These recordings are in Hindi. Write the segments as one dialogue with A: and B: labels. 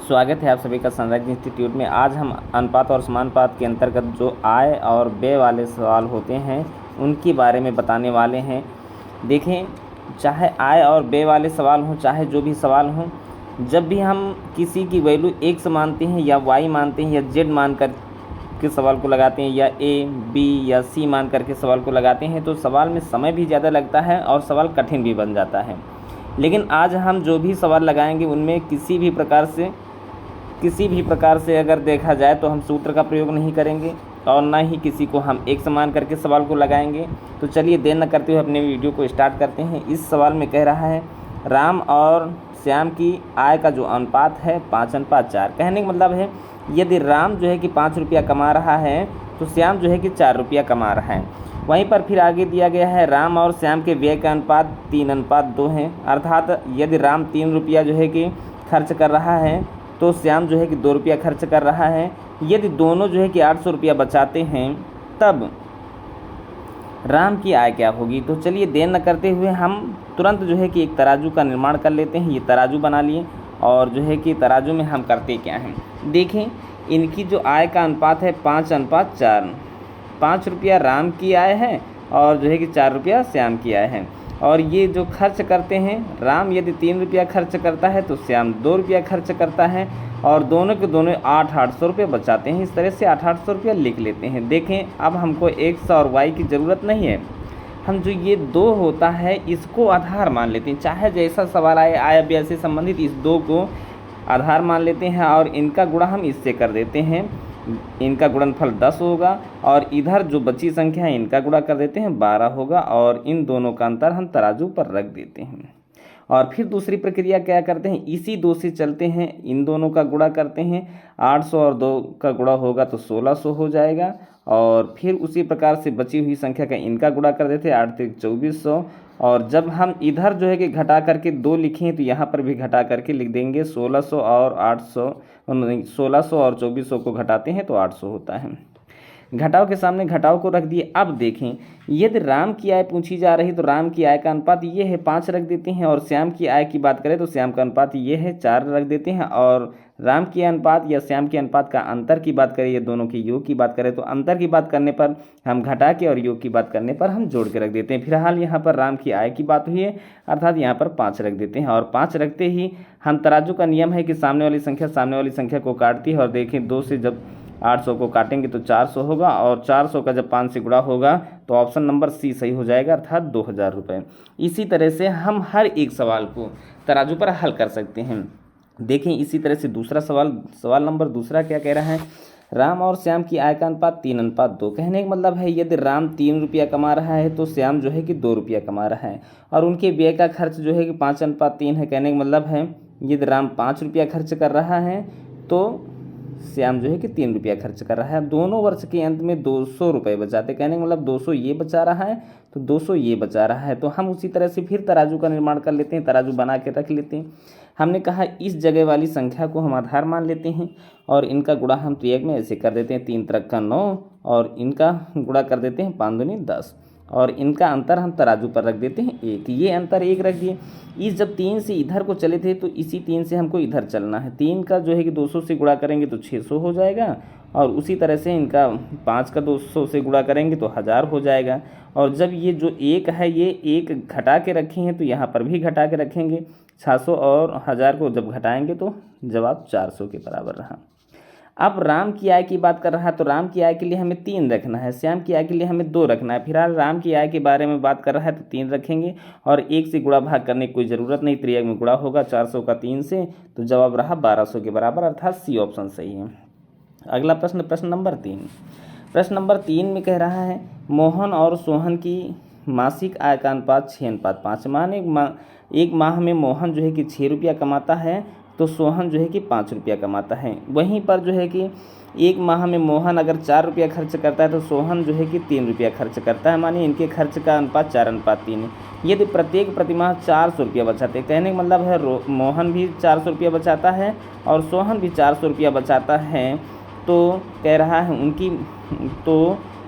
A: स्वागत है आप सभी का संरक्षण इंस्टीट्यूट में। आज हम अनुपात और समानुपात के अंतर्गत जो आय और व्यय वाले सवाल होते हैं उनके बारे में बताने वाले हैं। देखें, चाहे आय और व्यय वाले सवाल हों, चाहे जो भी सवाल हों, जब भी हम किसी की वैल्यू x मानते हैं या y मानते हैं या z मान कर के सवाल को लगाते हैं या a, b या c मान कर के सवाल को लगाते हैं तो सवाल में समय भी ज़्यादा लगता है और सवाल कठिन भी बन जाता है। लेकिन आज हम जो भी सवाल लगाएंगे उनमें किसी भी प्रकार से अगर देखा जाए तो हम सूत्र का प्रयोग नहीं करेंगे और ना ही किसी को हम एक समान करके सवाल को लगाएंगे। तो चलिए देर न करते हुए अपने वीडियो को स्टार्ट करते हैं। इस सवाल में कह रहा है राम और श्याम की आय का जो अनुपात है 5:4। कहने का मतलब है यदि राम जो है कि 5 रुपया कमा रहा है तो श्याम जो है कि 4 रुपया कमा रहा है। वहीं पर फिर आगे दिया गया है राम और श्याम के व्यय का अनुपात 3:2 है। अर्थात यदि राम 3 रुपया जो है कि खर्च कर रहा है तो श्याम जो है कि 2 रुपया खर्च कर रहा है। यदि दोनों जो है कि 800 रुपया बचाते हैं तब राम की आय क्या होगी। तो चलिए देर न करते हुए हम तुरंत जो है कि एक तराजू का निर्माण कर लेते हैं। ये तराजू बना लिए और जो है कि तराजू में हम करते क्या हैं, देखें इनकी जो आय का अनुपात है 5:4। 5 रुपया राम की आय है और जो है कि 4 रुपया श्याम की आय है। और ये जो खर्च करते हैं, राम यदि 3 रुपया खर्च करता है तो श्याम 2 रुपया खर्च करता है और दोनों के दोनों 800 रुपये बचाते हैं। इस तरह से 800 रुपया लिख लेते हैं। देखें, अब हमको x और y की ज़रूरत नहीं है, हम जो ये 2 होता है इसको आधार मान लेते हैं। चाहे जैसा सवाल आए आय व्यय से संबंधित, इस 2 को आधार मान लेते हैं और इनका गुणा हम इससे कर देते हैं। इनका गुणनफल 10 होगा और इधर जो बची संख्या है इनका गुणा कर देते हैं 12 होगा और इन दोनों का अंतर हम तराजू पर रख देते हैं। और फिर दूसरी प्रक्रिया क्या करते हैं, इसी 2 से चलते हैं, इन दोनों का गुणा करते हैं। 800 और 2 का गुणा होगा तो 1600 हो जाएगा और फिर उसी प्रकार से बची हुई संख्या का इनका गुणा कर देते हैं 8 × 2400। और जब हम इधर जो है कि घटा करके 2 लिखें तो यहाँ पर भी घटा करके लिख देंगे 1600 और 2400 को घटाते हैं तो 800 होता है। घटाव के सामने घटाव को रख दिए। अब देखें, यदि राम की आय पूछी जा रही तो राम की आय का अनुपात ये है 5 रख देते हैं और श्याम की आय की बात करें तो श्याम का अनुपात ये है 4 रख देते हैं। और राम के अनुपात या श्याम के अनुपात का अंतर की बात करें या दोनों के योग की बात करें तो अंतर की बात करने पर हम घटा के और योग की बात करने पर हम जोड़ के रख देते हैं। फिलहाल यहाँ पर राम की आय की बात हुई है अर्थात यहाँ पर 5 रख देते हैं और 5 रखते ही हम तराजू का नियम है कि सामने वाली संख्या को काटती है और देखें 2 से जब 800 को काटेंगे तो 400 होगा और 400 का जब 5 से गुणा होगा तो ऑप्शन नंबर सी सही हो जाएगा अर्थात 2000 रुपये। इसी तरह से हम हर एक सवाल को तराजू पर हल कर सकते हैं। देखें इसी तरह से दूसरा सवाल नंबर दूसरा क्या कह रहा है, राम और श्याम की आय का अनुपात 3:2। कहने का मतलब है यदि राम 3 रुपया कमा रहा है तो श्याम जो है कि 2 रुपया कमा रहा है और उनके व्यय का खर्च जो है कि 5:3 है। कहने का मतलब है यदि राम 5 रुपया खर्च कर रहा है तो श्याम जो है कि 3 रुपया खर्च कर रहा है। दोनों वर्ष के अंत में 200 रुपये बचाते, कहने का मतलब 200 ये बचा रहा है तो 200 ये बचा रहा है। तो हम उसी तरह से फिर तराजू का निर्माण कर लेते हैं, तराजू बना के रख लेते हैं। हमने कहा इस जगह वाली संख्या को हम आधार मान लेते हैं और इनका गुणा हम त्रियक में ऐसे कर देते हैं 3 × 9 और इनका गुणा कर देते हैं 5 × 10 और इनका अंतर हम तराजू पर रख देते हैं 1। ये अंतर 1 रख दिए। इस जब 3 से इधर को चले थे तो इसी 3 से हमको इधर चलना है। 3 का जो है कि 200 से गुणा करेंगे तो 600 हो जाएगा और उसी तरह से इनका 5 का 200 से गुणा करेंगे तो 1000 हो जाएगा। और जब ये जो 1 है ये 1 घटा के रखे हैं तो यहाँ पर भी घटा के रखेंगे। 600 और 1000 को जब घटाएंगे तो जवाब 400 के बराबर रहा। अब राम की आय की बात कर रहा है तो राम की आय के लिए हमें 3 रखना है, श्याम की आय के लिए हमें 2 रखना है। फिलहाल राम की आय के बारे में बात कर रहा है तो 3 रखेंगे और 1 से गुणा भाग करने की कोई ज़रूरत नहीं, त्रियक में गुणा होगा 400 का 3 से तो जवाब रहा 1200 के बराबर अर्थात सी ऑप्शन सही है। अगला प्रश्न नंबर 3। प्रश्न नंबर 3 में कह रहा है मोहन और सोहन की मासिक आय का अनुपात 6:5। माने एक माह में मोहन जो है कि 6 रुपया कमाता है तो सोहन जो है कि 5 रुपया कमाता है। वहीं पर जो है कि एक माह में मोहन अगर 4 रुपया खर्च करता है तो सोहन जो है कि 3 रुपया खर्च करता है। मानिए इनके खर्च का अनुपात 4:3 है। यदि प्रत्येक प्रतिमाह 400 रुपया बचाते, कहने का मतलब है मोहन भी 400 रुपया बचाता है और सोहन भी 400 रुपया बचाता है तो कह रहा है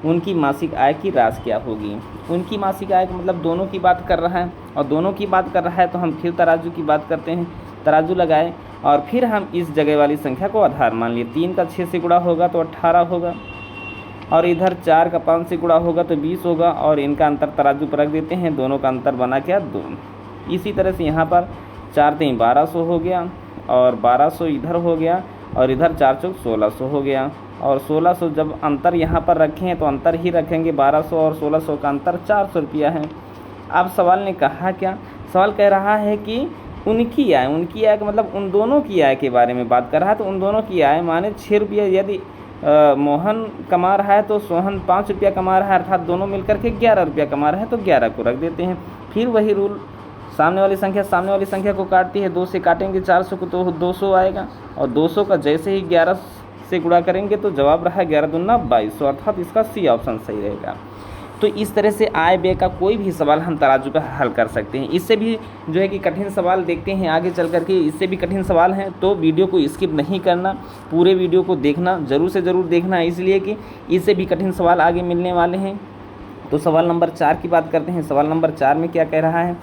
A: उनकी मासिक आय की राशि क्या होगी। उनकी मासिक आय का मतलब दोनों की बात कर रहा है और दोनों की बात कर रहा है तो हम फिर तराजू की बात करते हैं। तराजू लगाए और फिर हम इस जगह वाली संख्या को आधार मान लिए। 3 का 6 से गुणा होगा तो 18 होगा, और इधर 4 का 5 से गुणा होगा तो 20 होगा, और इनका अंतर तराजू पर रख देते हैं। दोनों का अंतर बना क्या 2। इसी तरह से यहाँ पर 4 3 1200 हो गया, और 1200 इधर हो गया, और इधर 4 चौक 1600 हो गया, और 1600 जब अंतर यहाँ पर रखें तो अंतर ही रखेंगे। 1200 और 1600 का अंतर 400 रुपया है। अब सवाल ने कहा क्या, सवाल कह रहा है कि उनकी आय का मतलब उन दोनों की आय के बारे में बात कर रहा है। तो उन दोनों की आय माने 6 रुपया यदि मोहन कमा रहा है तो सोहन 5 रुपया कमा रहा है, अर्थात दोनों मिलकर के 11 रुपया कमा रहे हैं, तो 11 को रख देते हैं। फिर वही रूल, सामने वाली संख्या को काटती है। 2 से काटेंगे 400 को तो 200 आएगा, और 200 का जैसे ही 11 से गुणा करेंगे तो जवाब रहा 11 दूना 2200, अर्थात इसका सी ऑप्शन सही रहेगा। तो इस तरह से आय व्यय का कोई भी सवाल हम तराजू का हल कर सकते हैं। इससे भी जो है कि कठिन सवाल देखते हैं आगे चल करके, इससे भी कठिन सवाल हैं, तो वीडियो को स्किप नहीं करना, पूरे वीडियो को देखना, ज़रूर से ज़रूर देखना, इसलिए कि इससे भी कठिन सवाल आगे मिलने वाले हैं। तो सवाल नंबर 4 की बात करते हैं। सवाल नंबर 4 में क्या कह रहा है,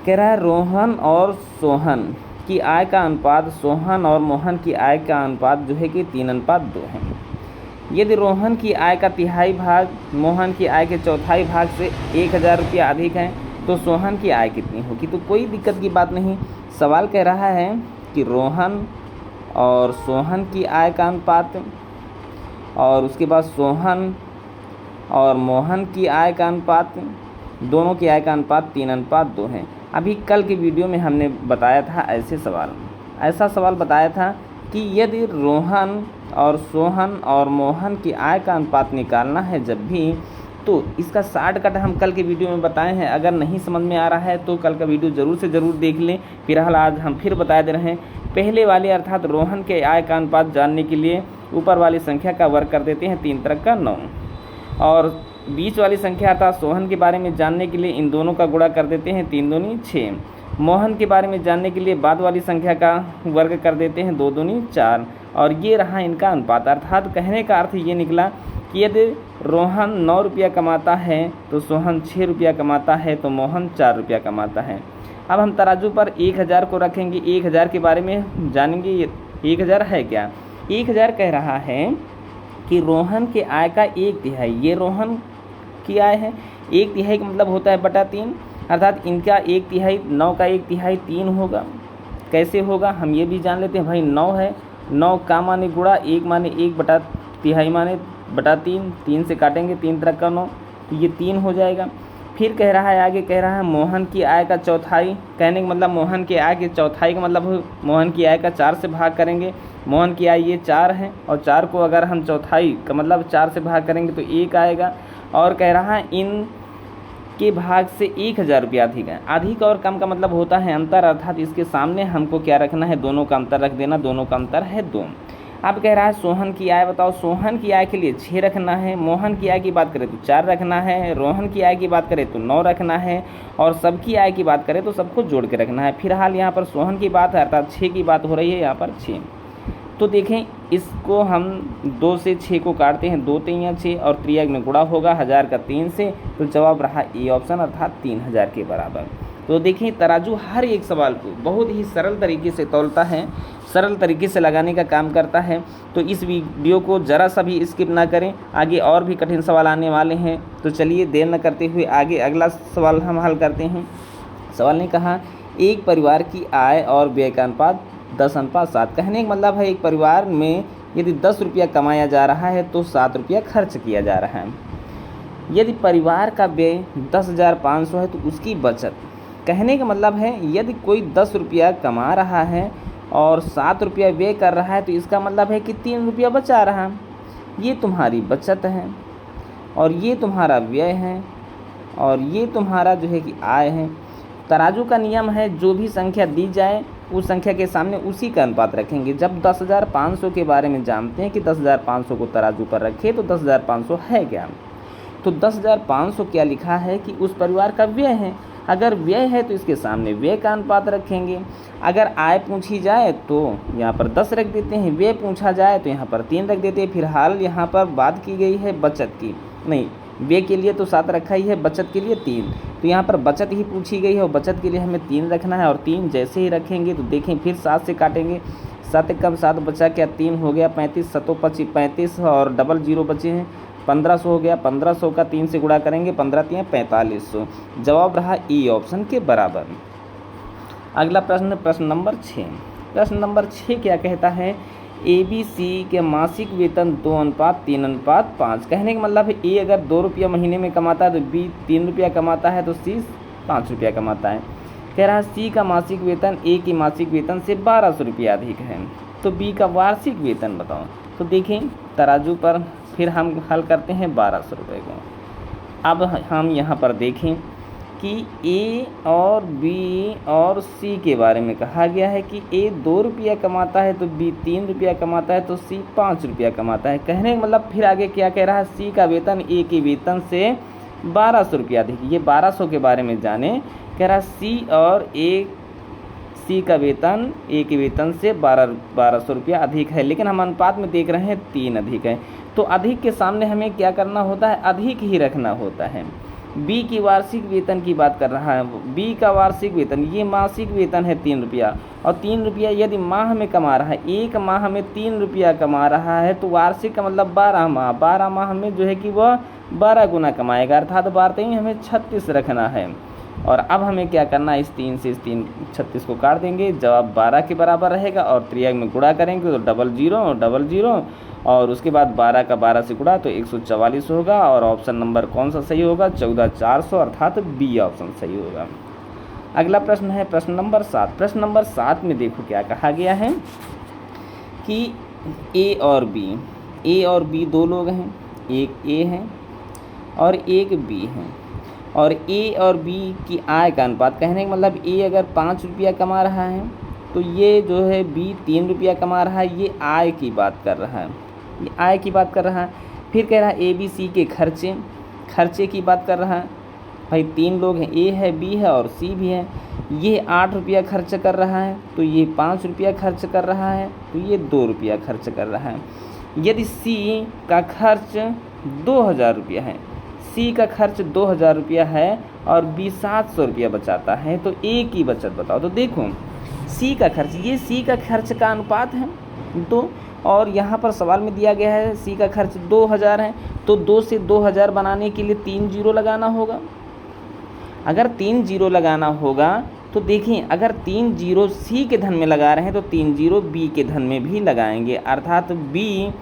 A: कह रहा है रोहन और सोहन की आय का अनुपात सोहन और मोहन की आय का अनुपात जो है कि 3:2 है। यदि रोहन की आय का तिहाई भाग मोहन की आय के चौथाई भाग से 1000 रुपया अधिक है तो सोहन की आय कितनी होगी। तो कोई दिक्कत की बात नहीं। सवाल कह रहा है कि रोहन और सोहन की आय का अनुपात, और उसके बाद सोहन और मोहन की आय का अनुपात, दोनों की आय का अनुपात 3:2 है। अभी कल के वीडियो में हमने बताया था ऐसा सवाल बताया था कि यदि रोहन और सोहन और मोहन की आय का अनुपात निकालना है जब भी, तो इसका शॉर्टकट हम कल के वीडियो में बताए हैं। अगर नहीं समझ में आ रहा है तो कल का वीडियो ज़रूर से ज़रूर देख लें। फिलहाल आज हम फिर बता दे रहे हैं। पहले वाले अर्थात रोहन के आय का अनुपात जानने के लिए ऊपर वाली संख्या का वर्ग कर देते हैं 3 3 का 9, और बीच वाली संख्या अर्थात सोहन के बारे में जानने के लिए इन दोनों का गुणा कर देते हैं 3 दूनी 6। मोहन के बारे में जानने के लिए बाद वाली संख्या का वर्ग कर देते हैं 2 दूनी 4, और ये रहा इनका अनुपात। अर्थात कहने का अर्थ ये निकला कि यदि रोहन 9 रुपया कमाता है तो सोहन 6 रुपया कमाता है, तो मोहन 4 रुपया कमाता है। अब हम तराजू पर 1000 को रखेंगे। 1000 के बारे में जानेंगे। 1000 है क्या, 1000 कह रहा है कि रोहन के आय का 1/3, ये रोहन की आय है। 1/3 का मतलब होता है बटा 3, अर्थात इनका 1/3, 9 का 1/3 3 होगा। कैसे होगा हम ये भी जान लेते हैं। भाई 9 है, 9 का माने गुणा, 1 माने 1/3 माने बटा 3, 3 से काटेंगे 3 3 का 9, तो ये 3 हो जाएगा। फिर कह रहा है आगे, कह रहा है मोहन की आय का चौथाई। कहने का मतलब मोहन की आय के चौथाई का मतलब मोहन की आय का 4 से भाग करेंगे। मोहन की आय ये 4 है, और 4 को अगर हम चौथाई का मतलब 4 से भाग करेंगे तो 1 आएगा। और कह रहा है इन के भाग से 1000 रुपया अधिक है। अधिक और कम का मतलब होता है अंतर, अर्थात इसके सामने हमको क्या रखना है, दोनों का अंतर रख देना। दोनों का अंतर है 2। अब कह रहा है सोहन की आय बताओ। सोहन की आय के लिए 6 रखना है, मोहन की आय की बात करें तो 4 रखना है, रोहन की आय की बात करें तो 9 रखना है, और सबकी आय की बात करें तो सबको जोड़ के रखना है। फिलहाल यहाँ पर सोहन की बात है अर्थात 6 की बात हो रही है यहाँ पर 6। तो देखें इसको हम 2 से 6 को काटते हैं, 2 3 6, और त्रियक में गुणा होगा 1000 का 3 से, तो जवाब रहा ए ऑप्शन अर्थात 3000 के बराबर। तो देखें तराजू हर एक सवाल को बहुत ही सरल तरीके से तौलता है, सरल तरीके से लगाने का काम करता है। तो इस वीडियो को ज़रा सा भी स्किप ना करें, आगे और भी कठिन सवाल आने वाले हैं। तो चलिए देर न करते हुए आगे अगला सवाल हम हल करते हैं। सवाल ने कहा एक परिवार की आय और व्यय का अनुपात 10:7। कहने का मतलब है एक परिवार में यदि 10 रुपया कमाया जा रहा है तो 7 रुपया खर्च किया जा रहा है। यदि परिवार का व्यय 10,500 है तो उसकी बचत, कहने का मतलब है यदि कोई 10 रुपया कमा रहा है और 7 रुपया व्यय कर रहा है तो इसका मतलब है कि 3 रुपया बचा रहा है। ये तुम्हारी बचत है, और ये तुम्हारा व्यय है, और ये तुम्हारा जो है कि आय है। तराजू का नियम है जो भी संख्या दी जाए उस संख्या के सामने उसी का अनुपात रखेंगे। जब 10,500 के बारे में जानते हैं कि 10,500 को तराजू पर रखें तो 10,500 है क्या, तो 10,500 क्या लिखा है कि उस परिवार का व्यय है। अगर व्यय है तो इसके सामने व्यय का अनुपात रखेंगे। अगर आय पूछी जाए तो यहाँ पर 10 रख देते हैं, व्यय पूछा जाए तो यहाँ पर 3 रख देते हैं। फिलहाल यहाँ पर बात की गई है बचत की, नहीं व्यय के लिए तो 7 रखा ही है, बचत के लिए 3, तो यहाँ पर बचत ही पूछी गई है और बचत के लिए हमें 3 रखना है। और 3 जैसे ही रखेंगे तो देखें फिर 7 से काटेंगे, 7 कम 7 बचा क्या, 3 हो गया 35, 7 25 35 और डबल 0 बचे हैं 1500 हो गया। 1500 का 3 से गुणा करेंगे, 15 3 4500। जवाब रहा ई ऑप्शन के बराबर। अगला प्रश्न, प्रश्न नंबर 6। प्रश्न नंबर 6 क्या कहता है, ABC के मासिक वेतन 2:3:5। कहने का मतलब है ए अगर 2 रुपया महीने में कमाता है तो बी 3 रुपया कमाता है तो सी 5 रुपया कमाता है। कह रहा है सी का मासिक वेतन ए की मासिक वेतन से 1200 रुपया अधिक है, तो बी का वार्षिक वेतन बताओ। तो देखें तराजू पर फिर हम हल करते हैं 1200 रुपये को। अब हम यहाँ पर देखें कि ए और बी और सी के बारे में कहा गया है कि ए 2 रुपया कमाता है तो बी 3 रुपया कमाता है तो सी 5 रुपया कमाता है। कहने का मतलब फिर आगे क्या कह रहा है, सी का वेतन ए के वेतन से 1200 रुपया अधिक। ये 1200 के बारे में जाने, कह रहा है सी और ए, सी का वेतन ए के वेतन से 1200 रुपया अधिक है, लेकिन हम अनुपात में देख रहे हैं 3 अधिक है। तो अधिक के सामने हमें क्या करना होता है, अधिक ही रखना होता है। बी की वार्षिक वेतन की बात कर रहा है, बी का वार्षिक वेतन, ये मासिक वेतन है 3 रुपया, और 3 रुपया यदि माह में कमा रहा है, एक माह में 3 रुपया कमा रहा है, तो वार्षिक का मतलब 12 माह, 12 माह में जो है कि वह 12 गुना कमाएगा, अर्थात 12 ही हमें 36 रखना है। और अब हमें क्या करना है, इस 3 से इस 3 36 को काट देंगे, जवाब 12 के बराबर रहेगा और त्रियक में गुणा करेंगे तो डबल जीरो और उसके बाद 12 का 12 से गुणा तो 144 होगा। और ऑप्शन नंबर कौन सा सही होगा, 14400, अर्थात बी ऑप्शन सही होगा। अगला प्रश्न है प्रश्न नंबर 7। प्रश्न नंबर 7 में देखो क्या कहा गया है कि ए और बी 2 लोग हैं, एक ए है और एक बी है, और ए और बी की आय का अनुपात, कहने का मतलब ए अगर 5 रुपया कमा रहा है तो ये जो है बी 3 रुपया कमा रहा है, ये आय की बात कर रहा है, ये आय की बात कर रहा है। फिर कह रहा है ए बी सी के खर्चे की बात कर रहा है। भाई 3 लोग हैं, ए है बी है और सी भी है। ये 8 रुपया खर्च कर रहा है तो ये 5 रुपया खर्च कर रहा है तो ये 2 रुपया खर्च कर रहा है। यदि सी का खर्च 2000 रुपया है, सी का खर्च 2000 रुपया है और बी 700 रुपया बचाता है, तो ए की बचत बताओ। तो देखो सी का खर्च, ये सी का खर्च का अनुपात है 2, और यहाँ पर सवाल में दिया गया है सी का खर्च 2000 है, तो 2 से 2000 बनाने के लिए 3 जीरो लगाना होगा। अगर 3 जीरो लगाना होगा तो देखिए अगर 3 जीरो सी के धन में लगा रहे हैं तो 3 जीरो बी के धन में भी लगाएंगे, अर्थात बी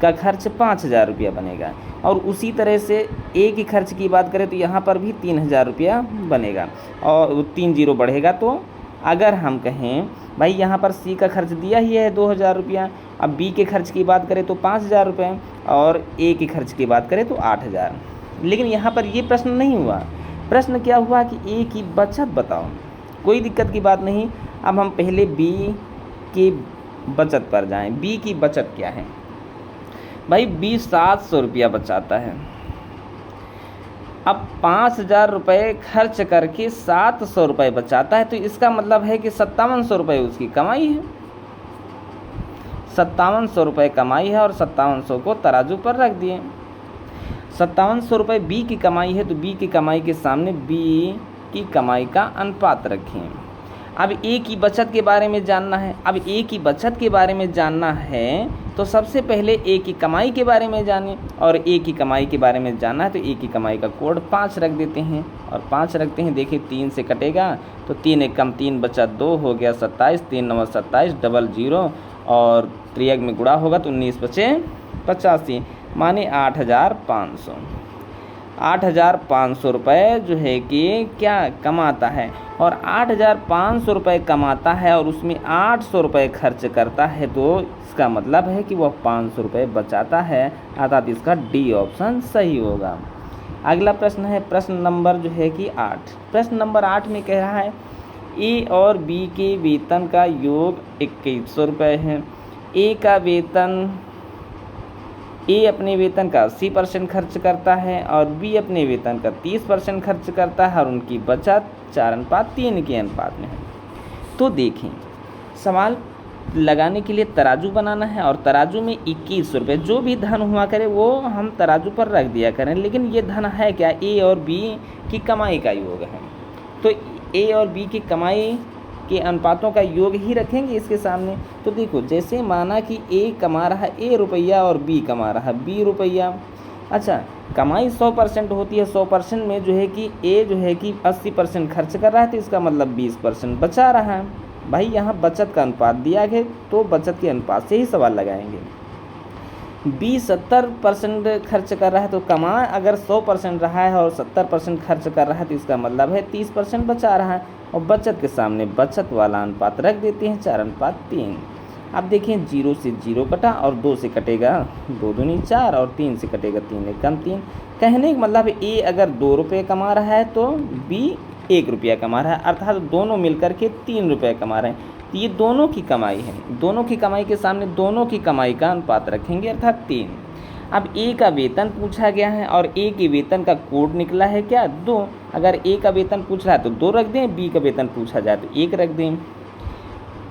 A: का खर्च 5000 रुपया बनेगा। और उसी तरह से ए के खर्च की बात करें तो यहाँ पर भी 3000 रुपया बनेगा और 3 जीरो बढ़ेगा। तो अगर हम कहें भाई यहाँ पर सी का खर्च दिया ही है 2000 रुपया, अब बी के खर्च की बात करें तो 5000 रुपये और ए के खर्च की बात करें तो 8000। लेकिन यहाँ पर ये प्रश्न नहीं हुआ, प्रश्न क्या हुआ कि ए की बचत बताओ। कोई दिक्कत की बात नहीं, अब हम पहले बी की बचत पर जाएं। बी की बचत क्या है, भाई बी 700 रुपया बचाता है। अब 5000 रुपये खर्च करके 700 रुपये बचाता है, तो इसका मतलब है कि 5700 रुपये उसकी कमाई है, 5700 रुपये कमाई है और 5700 को तराजू पर रख दिए। 5700 रुपये बी की कमाई है तो बी की कमाई के सामने बी की कमाई का अनुपात रखें। अब ए की बचत के बारे में जानना है। अब ए की बचत के बारे में जानना है तो सबसे पहले ए की कमाई के बारे में जानें, और ए की कमाई के बारे में जानना है तो ए की कमाई का कोड 5 रख देते हैं और 5 रखते हैं। देखिए 3 से कटेगा तो 3 एक कम 3 बचा 2 हो गया 27, 3 9 27, डबल जीरो और त्रियक में गुणा होगा तो 19 बचे 85, माने 8500। 8500 रुपये जो है कि क्या कमाता है, और 8500 रुपये कमाता है और उसमें 800 रुपये खर्च करता है, तो इसका मतलब है कि वह 500 रुपये बचाता है, अर्थात इसका डी ऑप्शन सही होगा। अगला प्रश्न है प्रश्न नंबर जो है कि 8। प्रश्न नंबर 8 में कह रहा है ए और बी के वेतन का योग 2100 रुपये है। ए अपने वेतन का 80% खर्च करता है और बी अपने वेतन का 30% खर्च करता है और उनकी बचत 4:3 के अनुपात में है। तो देखें सवाल लगाने के लिए तराजू बनाना है और तराजू में 21 रुपये जो भी धन हुआ करे वो हम तराजू पर रख दिया करें। लेकिन ये धन है क्या, ए और बी की कमाई का योग है, तो ए और बी की कमाई के अनुपातों का योग ही रखेंगे इसके सामने। तो देखो जैसे माना कि ए कमा रहा है ए रुपया और बी कमा रहा है बी रुपया। अच्छा, कमाई 100% होती है, 100% में जो है कि ए जो है कि 80% खर्च कर रहा है, तो इसका मतलब 20% बचा रहा है। भाई यहाँ बचत का अनुपात दिया गया तो बचत के अनुपात से ही सवाल लगाएंगे। बी 70% खर्च कर रहा है, तो कमा अगर 100% रहा है और 70% खर्च कर रहा है, तो इसका मतलब है 30% बचा रहा है। और बचत के सामने बचत वाला अनुपात रख देते हैं 4:3। अब देखें 0 से 0 कटा और 2 से कटेगा 2 दूनी 4 और 3 से कटेगा 3 एकम 3। कहने का मतलब ए अगर 2 रुपये कमा रहा है तो बी 1 रुपया कमा रहा है, अर्थात दोनों मिलकर के 3 रुपये कमा रहे हैं। तो ये दोनों की कमाई है, दोनों की कमाई के सामने दोनों की कमाई का अनुपात रखेंगे अर्थात 3। अब ए का वेतन पूछा गया है और ए के वेतन का कोड निकला है क्या, 2। अगर ए का वेतन पूछ रहा है तो 2 रख दें, बी का वेतन पूछा जाए तो 1 रख दें।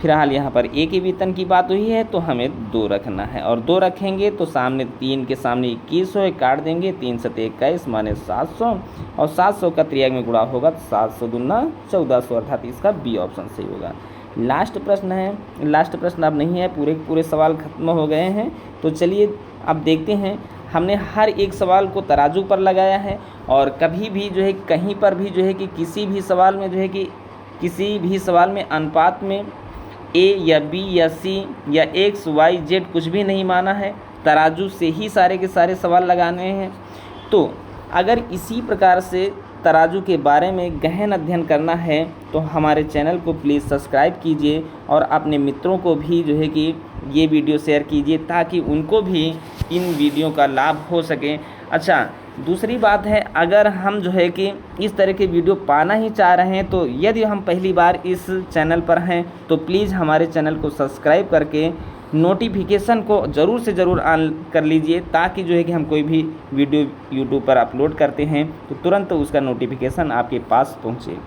A: फिलहाल यहाँ पर ए के वेतन की बात हुई है तो हमें 2 रखना है और 2 रखेंगे तो सामने 3 के सामने 21 है, काट देंगे 3 सते 21 माने 700 और 700 का त्रियाग में गुणा होगा तो 700 दूना 1400, अर्थात इसका बी ऑप्शन सही होगा। लास्ट प्रश्न है, लास्ट प्रश्न अब नहीं है, पूरे सवाल खत्म हो गए हैं। तो चलिए अब देखते हैं, हमने हर एक सवाल को तराजू पर लगाया है और कभी भी जो है कहीं पर भी जो है कि किसी भी सवाल में जो है कि किसी भी सवाल में अनुपात में ए या बी या सी या एक्स वाई जेड कुछ भी नहीं माना है, तराजू से ही सारे के सारे सवाल लगाने हैं। तो अगर इसी प्रकार से तराजू के बारे में गहन अध्ययन करना है तो हमारे चैनल को प्लीज़ सब्सक्राइब कीजिए और अपने मित्रों को भी जो है कि ये वीडियो शेयर कीजिए ताकि उनको भी इन वीडियो का लाभ हो सके। अच्छा, दूसरी बात है, अगर हम जो है कि इस तरह के वीडियो पाना ही चाह रहे हैं तो यदि हम पहली बार इस चैनल पर हैं तो प्लीज़ हमारे चैनल को सब्सक्राइब करके नोटिफिकेशन को ज़रूर से ज़रूर ऑन कर लीजिए ताकि जो है कि हम कोई भी वीडियो यूट्यूब पर अपलोड करते हैं तो तुरंत उसका नोटिफिकेशन आपके पास पहुँचे।